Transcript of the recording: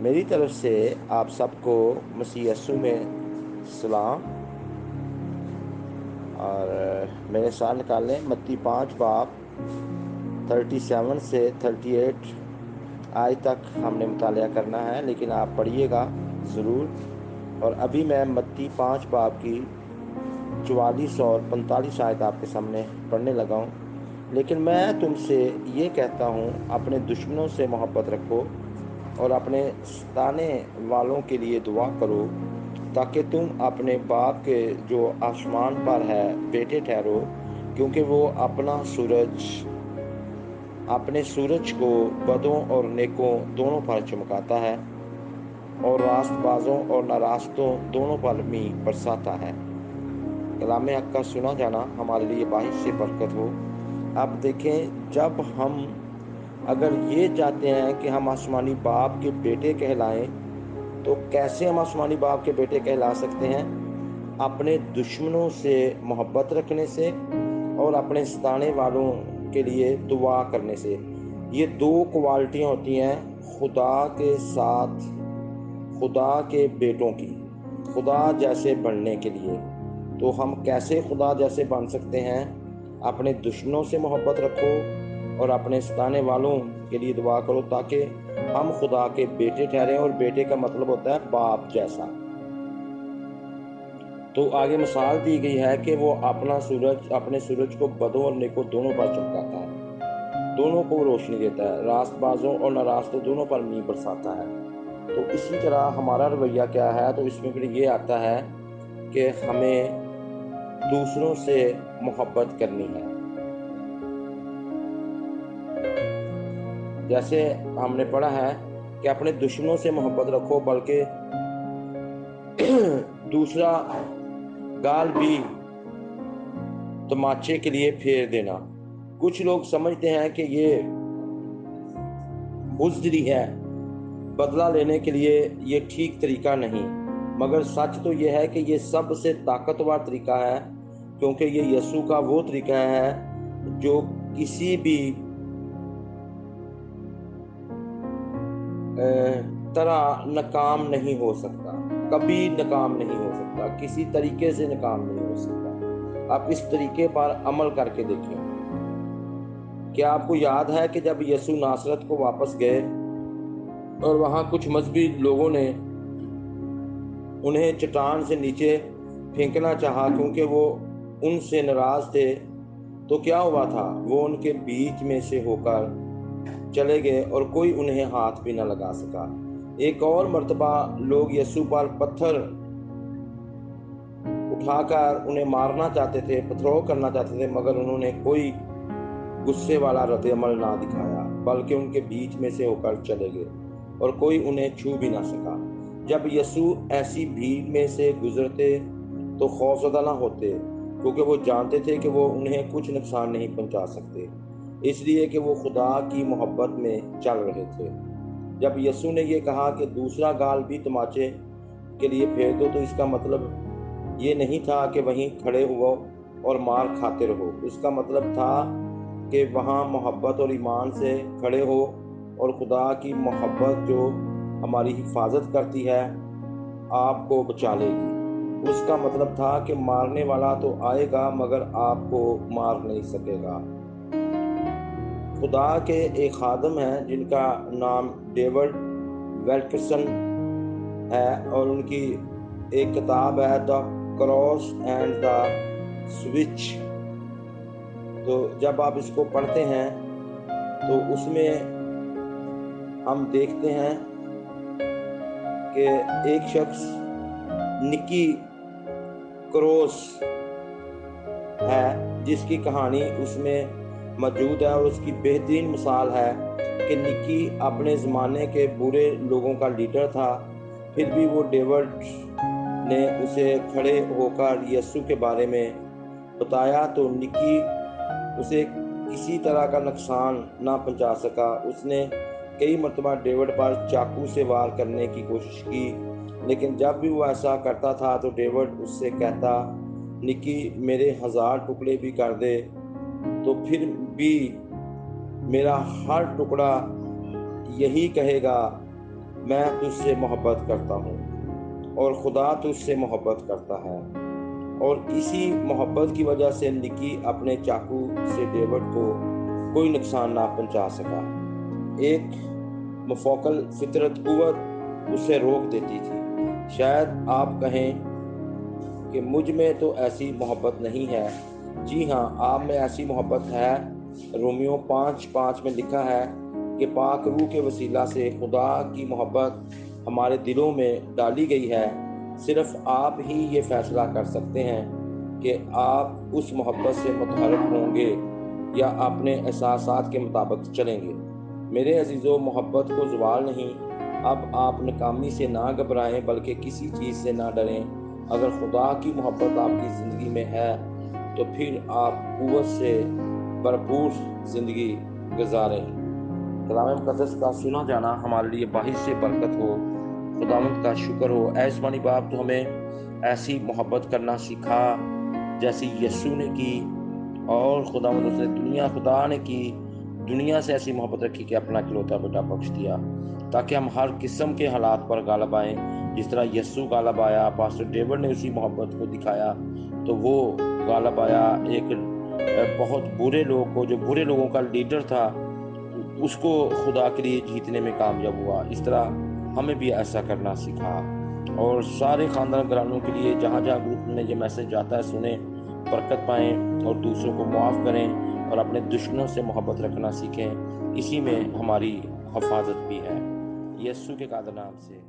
میری طرف سے آپ سب کو مسیح یسوع میں سلام، اور میرے ساتھ نکال لیں متی 5 باب 37 سے 38 آج تک ہم نے مطالعہ کرنا ہے، لیکن آپ پڑھیے گا ضرور۔ اور ابھی میں متی 5 باب کی 44 اور 45 آیت آپ کے سامنے پڑھنے لگا ہوں۔ لیکن میں تم سے یہ کہتا ہوں، اپنے دشمنوں سے محبت رکھو اور اپنے ستانے والوں کے لیے دعا کرو، تاکہ تم اپنے باپ کے جو آسمان پر ہے بیٹے ٹھہرو، کیونکہ وہ اپنے سورج کو بدوں اور نیکوں دونوں پر چمکاتا ہے، اور راست بازوں اور ناراستوں دونوں پر مینہ برساتا ہے۔ کلام حق کا سنا جانا ہمارے لیے باعث سے برکت ہو۔ اب دیکھیں، جب ہم اگر یہ چاہتے ہیں کہ ہم آسمانی باپ کے بیٹے کہلائیں، تو کیسے ہم آسمانی باپ کے بیٹے کہلا سکتے ہیں؟ اپنے دشمنوں سے محبت رکھنے سے اور اپنے ستانے والوں کے لیے دعا کرنے سے۔ یہ دو کوالٹیاں ہوتی ہیں خدا کے ساتھ، خدا کے بیٹوں کی، خدا جیسے بننے کے لیے۔ تو ہم کیسے خدا جیسے بن سکتے ہیں؟ اپنے دشمنوں سے محبت رکھو اور اپنے ستانے والوں کے لیے دعا کرو، تاکہ ہم خدا کے بیٹے ٹھہریں، اور بیٹے کا مطلب ہوتا ہے باپ جیسا۔ تو آگے مثال دی گئی ہے کہ وہ اپنے سورج کو بدوں اور نیکوں دونوں پر چمکاتا ہے، دونوں کو روشنی دیتا ہے، راست بازوں اور ناراستوں دونوں پر مینہ برساتا ہے۔ تو اسی طرح ہمارا رویہ کیا ہے؟ تو اس میں پھر یہ آتا ہے کہ ہمیں دوسروں سے محبت کرنی ہے۔ جیسے ہم نے پڑھا ہے کہ اپنے دشمنوں سے محبت رکھو، بلکہ دوسرا گال بھی تماچے کے لیے پھیر دینا۔ کچھ لوگ سمجھتے ہیں کہ یہ بزدلی ہے، بدلہ لینے کے لیے یہ ٹھیک طریقہ نہیں، مگر سچ تو یہ ہے کہ یہ سب سے طاقتور طریقہ ہے، کیونکہ یہ یسوع کا وہ طریقہ ہے جو کسی بھی طرح ناکام نہیں ہو سکتا، کبھی ناکام نہیں ہو سکتا، کسی طریقے سے ناکام نہیں ہو سکتا۔ آپ اس طریقے پر عمل کر کے دیکھیں۔ کیا آپ کو یاد ہے کہ جب یسوع ناصرت کو واپس گئے اور وہاں کچھ مذہبی لوگوں نے انہیں چٹان سے نیچے پھینکنا چاہا کیونکہ وہ ان سے ناراض تھے، تو کیا ہوا تھا؟ وہ ان کے بیچ میں سے ہو کر چلے گئے اور کوئی انہیں ہاتھ بھی نہ لگا سکا۔ ایک اور مرتبہ لوگ یسوع پر پتھر اٹھا کر انہیں مارنا چاہتے تھے، پتھرو کرنا چاہتے تھے، مگر انہوں نے کوئی غصے والا رد عمل نہ دکھایا، بلکہ ان کے بیچ میں سے ہو کر چلے گئے اور کوئی انہیں چھو بھی نہ سکا۔ جب یسوع ایسی بھیڑ میں سے گزرتے تو خوفزدہ نہ ہوتے، کیونکہ وہ جانتے تھے کہ وہ انہیں کچھ نقصان نہیں پہنچا سکتے، اس لیے کہ وہ خدا کی محبت میں چل رہے تھے۔ جب یسوع نے یہ کہا کہ دوسرا گال بھی تماچے کے لیے پھیر دو، تو اس کا مطلب یہ نہیں تھا کہ وہیں کھڑے ہو اور مار کھاتے رہو۔ اس کا مطلب تھا کہ وہاں محبت اور ایمان سے کھڑے ہو، اور خدا کی محبت جو ہماری حفاظت کرتی ہے آپ کو بچا لے گی۔ اس کا مطلب تھا کہ مارنے والا تو آئے گا مگر آپ کو مار نہیں سکے گا۔ خدا کے ایک خادم ہیں جن کا نام ڈیوڈ ویلکرسن ہے، اور ان کی ایک کتاب ہے the cross and the switch. تو جب آپ اس کو پڑھتے ہیں تو اس میں ہم دیکھتے ہیں کہ ایک شخص نکی کروس ہے جس کی کہانی اس میں موجود ہے، اور اس کی بہترین مثال ہے کہ نکی اپنے زمانے کے برے لوگوں کا لیڈر تھا، پھر بھی وہ ڈیوڈ نے اسے کھڑے ہو کر یسوع کے بارے میں بتایا تو نکی اسے کسی طرح کا نقصان نہ پہنچا سکا۔ اس نے کئی مرتبہ ڈیوڈ پر چاقو سے وار کرنے کی کوشش کی، لیکن جب بھی وہ ایسا کرتا تھا تو ڈیوڈ اس سے کہتا، نکی میرے 1000 ٹکڑے بھی کر دے تو پھر بھی میرا ہر ٹکڑا یہی کہے گا میں تجھ سے محبت کرتا ہوں اور خدا تجھ سے محبت کرتا ہے، اور اسی محبت کی وجہ سے نکی اپنے چاقو سے ڈیوڈ کو کوئی نقصان نہ پہنچا سکا۔ ایک مفوقل فطرت قوت اسے روک دیتی تھی۔ شاید آپ کہیں کہ مجھ میں تو ایسی محبت نہیں ہے۔ جی ہاں، آپ میں ایسی محبت ہے۔ رومیو 5:5 میں لکھا ہے کہ پاک روح کے وسیلہ سے خدا کی محبت ہمارے دلوں میں ڈالی گئی ہے۔ صرف آپ ہی یہ فیصلہ کر سکتے ہیں کہ آپ اس محبت سے متحرک ہوں گے یا اپنے احساسات کے مطابق چلیں گے۔ میرے عزیزو، محبت کو زوال نہیں۔ اب آپ ناکامی سے نہ گھبرائیں بلکہ کسی چیز سے نہ ڈریں۔ اگر خدا کی محبت آپ کی زندگی میں ہے تو پھر آپ قوت سے بھرپور زندگی گزاریں۔ کلام مقدس کا سنا جانا ہمارے لیے باعث برکت ہو۔ خداوند کا شکر ہو۔ اے آسمانی باپ، تو ہمیں ایسی محبت کرنا سکھا جیسی یسوع نے کی، اور خداوند اس نے خدا نے کی دنیا سے ایسی محبت رکھی کہ اپنا اکلوتا بیٹا بخش دیا، تاکہ ہم ہر قسم کے حالات پر غالب آئیں۔ جس طرح یسوع غالب آیا، پاسٹر ڈیوڈ نے اسی محبت کو دکھایا، تو وہ غالب آیا ایک بہت برے لوگ کو، جو برے لوگوں کا لیڈر تھا، اس کو خدا کے لیے جیتنے میں کامیاب ہوا۔ اس طرح ہمیں بھی ایسا کرنا سکھا، اور سارے خاندان گھرانوں کے لیے جہاں جہاں گروپ میں یہ میسج جاتا ہے سنیں، برکت پائیں اور دوسروں کو معاف کریں اور اپنے دشمنوں سے محبت رکھنا سیکھیں۔ اسی میں ہماری حفاظت بھی ہے۔ یسوع کے قادر نام سے